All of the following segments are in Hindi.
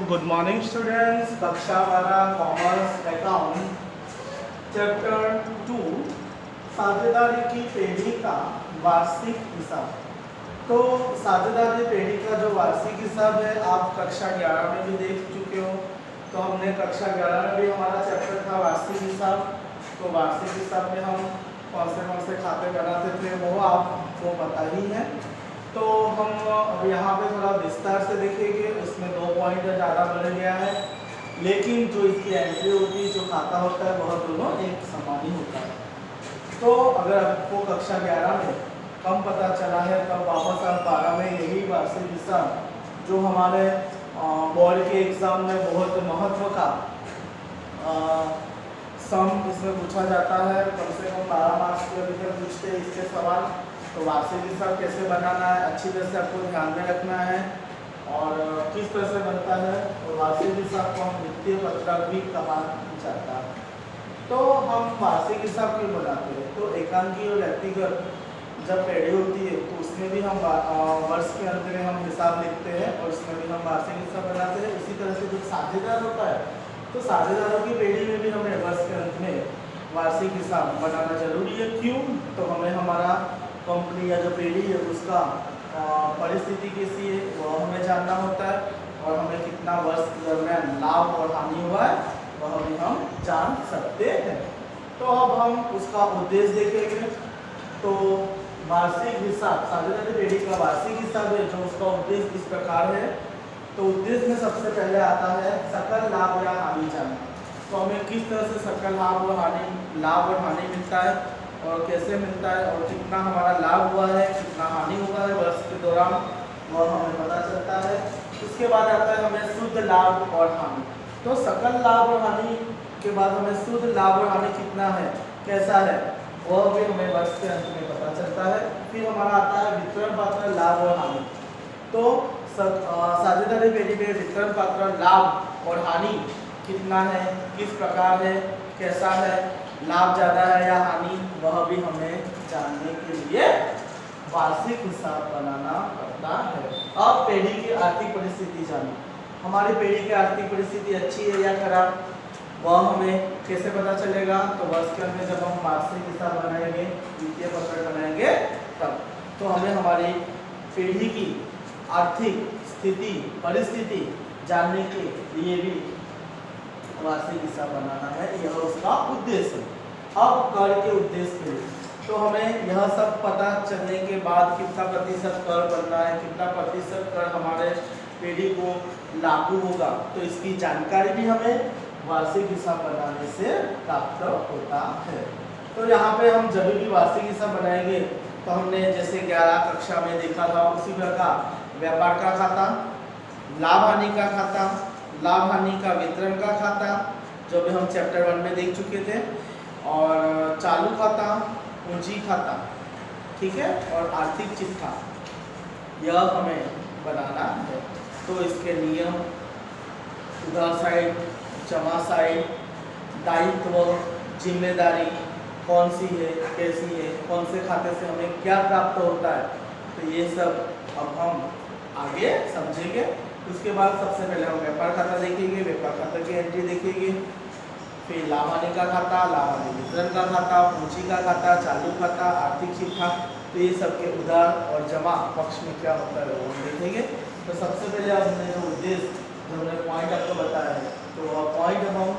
Good morning students. कक्षा 12 कॉमर्स अकाउंट चैप्टर 2 साझेदारी की पेढ़ी का वार्षिक हिसाब। तो साझेदारी पेढ़ी का जो वार्षिक हिसाब है आप कक्षा 11 में भी देख चुके हो। तो हमने कक्षा 11 में भी हमारा चैप्टर था वार्षिक हिसाब। तो वार्षिक हिसाब में हम कौन से खाते बनाते थे वो आपको पता ही है। तो हम अब यहाँ पे थोड़ा विस्तार से देखेंगे। इसमें 2 पॉइंट ज़्यादा बन गया है, लेकिन जो इसकी एंट्री होती है, जो खाता होता है, वह दोनों एक समान ही होता है। तो अगर आपको कक्षा 11 में कम पता चला है तब वापस आप 12 में यही वार्षिक हिसाब जो हमारे बोर्ड के एग्ज़ाम में बहुत महत्व का सम इसमें पूछा जाता है। कम से कम 12 मार्क्स के भीतर पूछते हैं इसके सवाल। तो वार्षिक हिसाब कैसे बनाना है अच्छी तरह से आपको ध्यान में रखना है और किस तरह से बनता है। और वार्षिक हिसाब को हम वित्तीय पत्रक भी कहा जाता है। तो हम वार्षिक हिसाब क्यों बनाते हैं? तो एकांकी और व्यक्तिगत जब पेढ़ी होती है तो उसमें भी हम वर्ष के अंत में हम हिसाब लिखते हैं और उसमें भी हम वार्षिक हिसाब बनाते हैं। इसी तरह से जो साझेदार होता है तो साझेदारों की पेढ़ी में भी हमें वर्ष के अंत में वार्षिक हिसाब बनाना जरूरी है। क्यों? तो हमें हमारा कंपनी या जो पेढ़ी है उसका परिस्थिति कैसी है वह हमें जानना होता है और हमें कितना वर्ष के दरमियान लाभ और हानि हुआ है वह भी हम जान सकते हैं। तो अब हम उसका उद्देश्य देखेंगे। तो वार्षिक हिसाब साझेदारी पेढ़ी का वार्षिक हिसाब है जो उसका उद्देश्य इस प्रकार है। तो उद्देश्य में सबसे पहले आता है सकल लाभ या हानि जानना। तो हमें किस तरह से सकल लाभ और हानि मिलता है और कैसे मिलता है और कितना हमारा लाभ हुआ है कितना हानि हुआ है वर्ष के दौरान वह हमें पता चलता है। उसके बाद आता है हमें शुद्ध लाभ और हानि। तो सकल लाभ और हानि के बाद हमें शुद्ध लाभ और हानि कितना है कैसा है वह भी हमें वर्ष के अंत में पता चलता है। फिर हमारा आता है वितरण पात्र लाभ और हानि। तो साझेदारी पेढ़ी में वितरण पात्र लाभ और हानि कितना है किस प्रकार है कैसा है लाभ ज़्यादा है या हानि वह भी हमें जानने के लिए वार्षिक हिसाब बनाना पड़ता है। अब पेढ़ी की आर्थिक परिस्थिति जानी। हमारी पेढ़ी की आर्थिक परिस्थिति अच्छी है या खराब वह हमें कैसे पता चलेगा? तो वर्ष के अंत में जब हम वार्षिक हिसाब बनाएंगे वित्तीय पत्रक बनाएंगे तब। तो हमें हमारी पेढ़ी की आर्थिक स्थिति परिस्थिति जानने के लिए भी वार्षिक हिसाब बनाना है, यह उसका उद्देश्य है। अब कर के उद्देश्य के लिए तो हमें यह सब पता चलने के बाद कितना प्रतिशत कर बनना है कितना प्रतिशत कर हमारे पेढ़ी को लागू होगा तो इसकी जानकारी भी हमें वार्षिक हिसाब बनाने से प्राप्त होता है। तो यहाँ पे हम जब भी वार्षिक हिसाब बनाएंगे तो हमने जैसे 11 कक्षा में देखा था उसी प्रकार व्यापार का खाता, लाभ हानि का खाता, लाभ हानि का वितरण का खाता जो भी हम चैप्टर 1 में देख चुके थे, और चालू खाता, पूंजी खाता, ठीक है, और आर्थिक चिट्ठा यह हमें बनाना है। तो इसके नियम, उधार साइड, जमा साइड, दायित्व, जिम्मेदारी कौन सी है कैसी है कौन से खाते से हमें क्या प्राप्त होता है तो ये सब अब हम आगे समझेंगे। उसके बाद सबसे पहले हम व्यापार खाता देखेंगे, व्यापार खाता की एंट्री देखेंगे, फिर लाभ हानि का खाता, लाभ हानि वितरण का खाता, पूंजी का खाता, चालू खाता, आर्थिक चिट्ठा। तो ये सबके उधार और जमा पक्ष में क्या होता है वो हम देखेंगे। तो सबसे पहले हमने जो उद्देश्य जो हमने पॉइंट आपको बताया है तो वह पॉइंट हम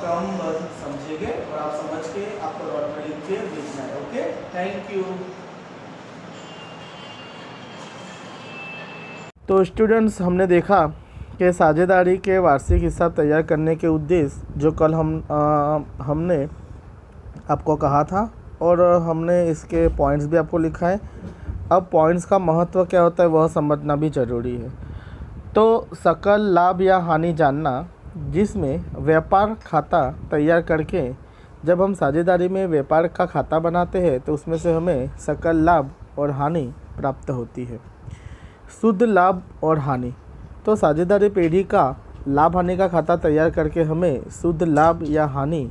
क्रमबद्ध समझेंगे और आप समझ के आपको नोट में लिख के भेजना है। Okay, thank you. तो स्टूडेंट्स हमने देखा कि साझेदारी के वार्षिक हिसाब तैयार करने के उद्देश्य जो कल हमने आपको कहा था और हमने इसके पॉइंट्स भी आपको लिखा है। अब पॉइंट्स का महत्व क्या होता है वह समझना भी ज़रूरी है। तो सकल लाभ या हानि जानना, जिसमें व्यापार खाता तैयार करके जब हम साझेदारी में व्यापार का खाता बनाते हैं तो उसमें से हमें सकल लाभ और हानि प्राप्त होती है। शुद्ध लाभ और हानि, तो साझेदारी पेढ़ी का लाभ हानि का खाता तैयार करके हमें शुद्ध लाभ या हानि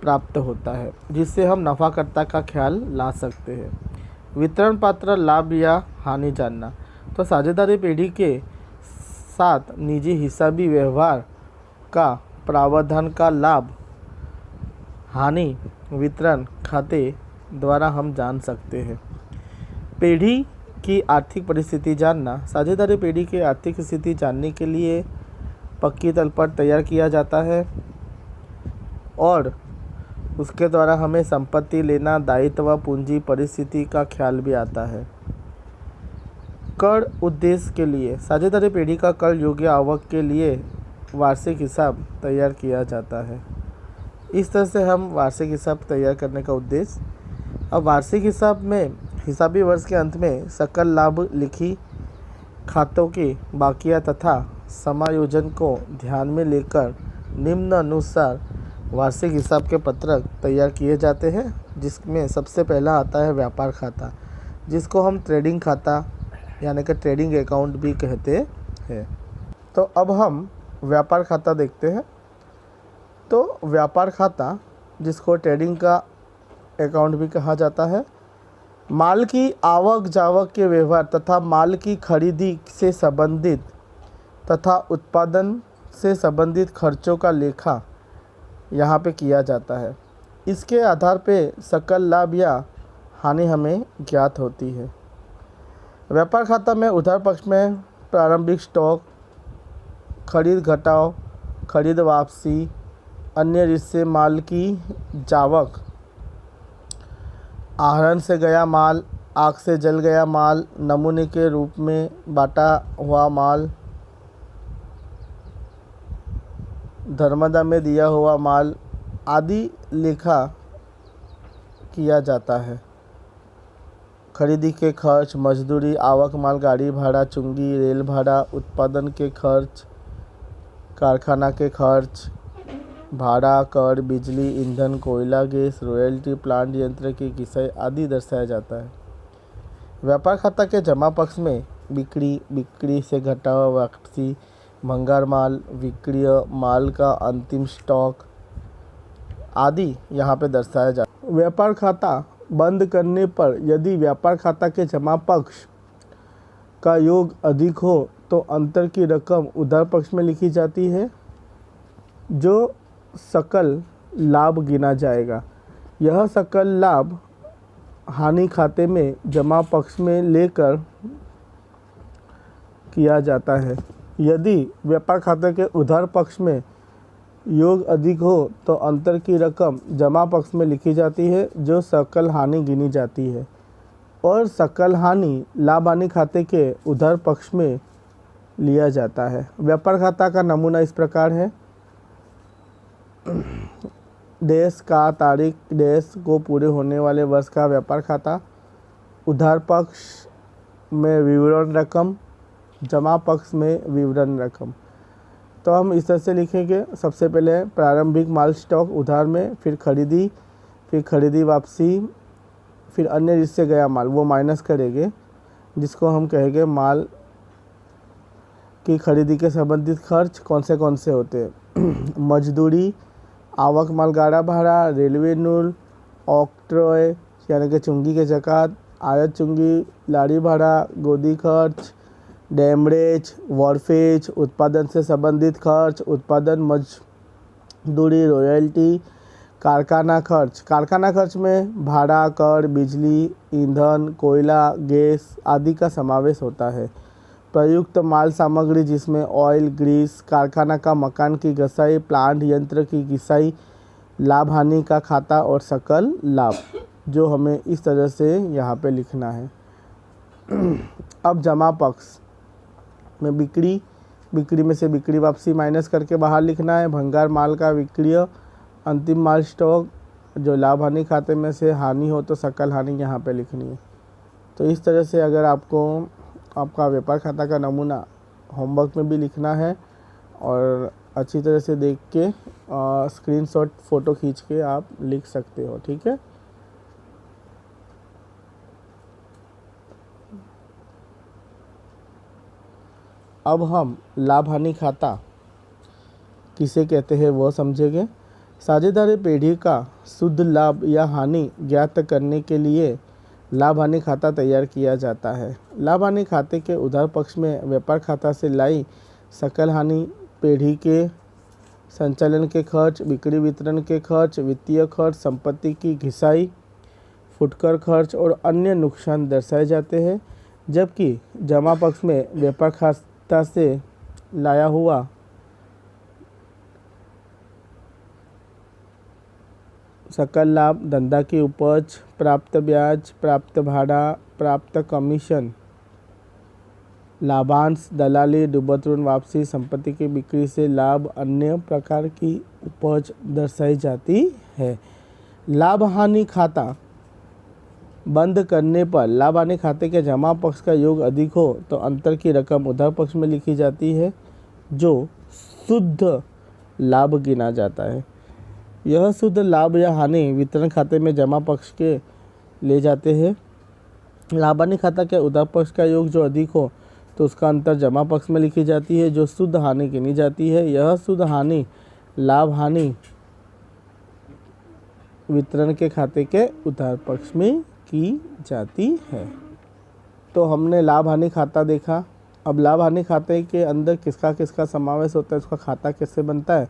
प्राप्त होता है जिससे हम नफ़ाकर्ता का ख्याल ला सकते हैं। वितरण पात्र लाभ या हानि जानना, तो साझेदारी पेढ़ी के साथ निजी हिसाबी व्यवहार का प्रावधान का लाभ हानि वितरण खाते द्वारा हम जान सकते हैं। पेढ़ी की आर्थिक परिस्थिति जानना। साझेदारी पेढ़ी की आर्थिक स्थिति जानने के लिए पक्की तल पर तैयार किया जाता है और उसके द्वारा हमें संपत्ति लेना, दायित्व व पूंजी परिस्थिति का ख्याल भी आता है। कर उद्देश्य के लिए साझेदारी पेढ़ी का कर योग्य आवक के लिए वार्षिक हिसाब तैयार किया जाता है। इस तरह से हम वार्षिक हिसाब तैयार करने का उद्देश्य। अब वार्षिक हिसाब में हिसाबी वर्ष के अंत में सकल लाभ लिखी खातों की बाकिया तथा समायोजन को ध्यान में लेकर निम्न अनुसार वार्षिक हिसाब के पत्रक तैयार किए जाते हैं, जिसमें सबसे पहला आता है व्यापार खाता, जिसको हम ट्रेडिंग खाता यानी कि ट्रेडिंग अकाउंट भी कहते हैं। तो अब हम व्यापार खाता देखते हैं। तो व्यापार खाता, जिसको ट्रेडिंग का अकाउंट भी कहा जाता है, माल की आवक जावक के व्यवहार तथा माल की खरीदी से संबंधित तथा उत्पादन से संबंधित खर्चों का लेखा यहाँ पे किया जाता है। इसके आधार पे सकल लाभ या हानि हमें ज्ञात होती है। व्यापार खाता में उधार पक्ष में प्रारंभिक स्टॉक, खरीद घटाव, खरीद वापसी, अन्य रिश्ते, माल की जावक, आहरण से गया माल, आग से जल गया माल, नमूने के रूप में बांटा हुआ माल, धर्मदा में दिया हुआ माल आदि लेखा किया जाता है। खरीदी के खर्च, मजदूरी, आवक माल, गाड़ी भाड़ा, चुंगी, रेल भाड़ा, उत्पादन के खर्च, कारखाना के खर्च, भाड़ा, कर, बिजली, ईंधन, कोयला, गैस, रॉयल्टी, प्लांट यंत्र की किसाई आदि दर्शाया जाता है। व्यापार खाता के जमा पक्ष में बिक्री से घटा हुआ वापसी, भंगार माल, विक्रय माल का अंतिम स्टॉक आदि यहाँ पे दर्शाया जाता है। व्यापार खाता बंद करने पर यदि व्यापार खाता के जमा पक्ष का योग अधिक हो तो अंतर की रकम उधार पक्ष में लिखी जाती है, जो सकल लाभ गिना जाएगा। यह सकल लाभ हानि खाते में जमा पक्ष में लेकर किया जाता है। यदि व्यापार खाते के उधार पक्ष में योग अधिक हो तो अंतर की रकम जमा पक्ष में लिखी जाती है, जो सकल हानि गिनी जाती है, और सकल हानि लाभ हानि खाते के उधार पक्ष में लिया जाता है। व्यापार खाता का नमूना इस प्रकार है। देश का तारीख देश को पूरे होने वाले वर्ष का व्यापार खाता, उधार पक्ष में विवरण रकम, जमा पक्ष में विवरण रकम। तो हम इस तरह से लिखेंगे। सबसे पहले प्रारंभिक माल स्टॉक उधार में, फिर खरीदी वापसी, फिर अन्य जिससे गया माल वो माइनस करेंगे, जिसको हम कहेंगे माल की खरीदी के संबंधित खर्च कौन से होते हैं। मजदूरी, आवक माल गाड़ा भाड़ा, रेलवे नूल, ऑक्ट्रॉय यानी कि चुंगी के जकात, आयत चुंगी, लाड़ी भाड़ा, गोदी खर्च, डैमरेज, वॉरफेज, उत्पादन से संबंधित खर्च, उत्पादन मजदूरी, रॉयल्टी, कारखाना खर्च में भाड़ा, कर, बिजली, ईंधन, कोयला, गैस आदि का समावेश होता है। प्रयुक्त माल सामग्री, जिसमें ऑयल, ग्रीस, कारखाना का मकान की घसाई, प्लांट यंत्र की घिसाई, लाभ हानि का खाता और सकल लाभ, जो हमें इस तरह से यहाँ पे लिखना है। अब जमा पक्ष में बिक्री में से बिक्री वापसी माइनस करके बाहर लिखना है। भंगार माल का विक्रय, अंतिम माल स्टॉक, जो लाभ हानि खाते में से हानि हो तो सकल हानि यहाँ पे लिखनी है। तो इस तरह से अगर आपको आपका व्यापार खाता का नमूना होमवर्क में भी लिखना है और अच्छी तरह से देख के स्क्रीनशॉट फ़ोटो खींच के आप लिख सकते हो, ठीक है। अब हम लाभ हानि खाता किसे कहते हैं वो समझेंगे। साझेदारी पेढ़ी का शुद्ध लाभ या हानि ज्ञात करने के लिए लाभ हानि खाता तैयार किया जाता है। लाभ हानि खाते के उधार पक्ष में व्यापार खाता से लाई सकल हानि पेढ़ी के संचालन के खर्च, बिक्री वितरण के खर्च, वित्तीय खर्च, संपत्ति की घिसाई, फुटकर खर्च और अन्य नुकसान दर्शाए जाते हैं। जबकि जमा पक्ष में व्यापार खाता से लाया हुआ सकल लाभ, धंधा की उपज, प्राप्त ब्याज, प्राप्त भाड़ा, प्राप्त कमीशन, लाभांश, दलाली, डूबत ऋण वापसी, संपत्ति की बिक्री से लाभ, अन्य प्रकार की उपज दर्शाई जाती है। लाभ हानि खाता बंद करने पर लाभ हानि खाते के जमा पक्ष का योग अधिक हो तो अंतर की रकम उधार पक्ष में लिखी जाती है, जो शुद्ध लाभ गिना जाता है। यह शुद्ध लाभ या हानि वितरण खाते में जमा पक्ष के ले जाते हैं। लाभ हानि खाता के उधार पक्ष का योग जो अधिक हो तो उसका अंतर जमा पक्ष में लिखी जाती है, जो शुद्ध हानि गिनी जाती है। यह शुद्ध हानि लाभ हानि वितरण के खाते के उधार पक्ष में की जाती है। तो हमने लाभ हानि खाता देखा। अब लाभ हानि खाते के अंदर किसका किसका समावेश होता है, उसका खाता कैसे बनता है,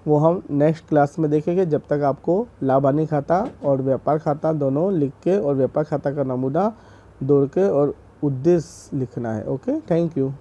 वो हम नेक्स्ट क्लास में देखेंगे। जब तक आपको लाभ हानि खाता और व्यापार खाता दोनों लिख के और व्यापार खाता का नमूना दौड़ के और उद्देश्य लिखना है। Okay, thank you.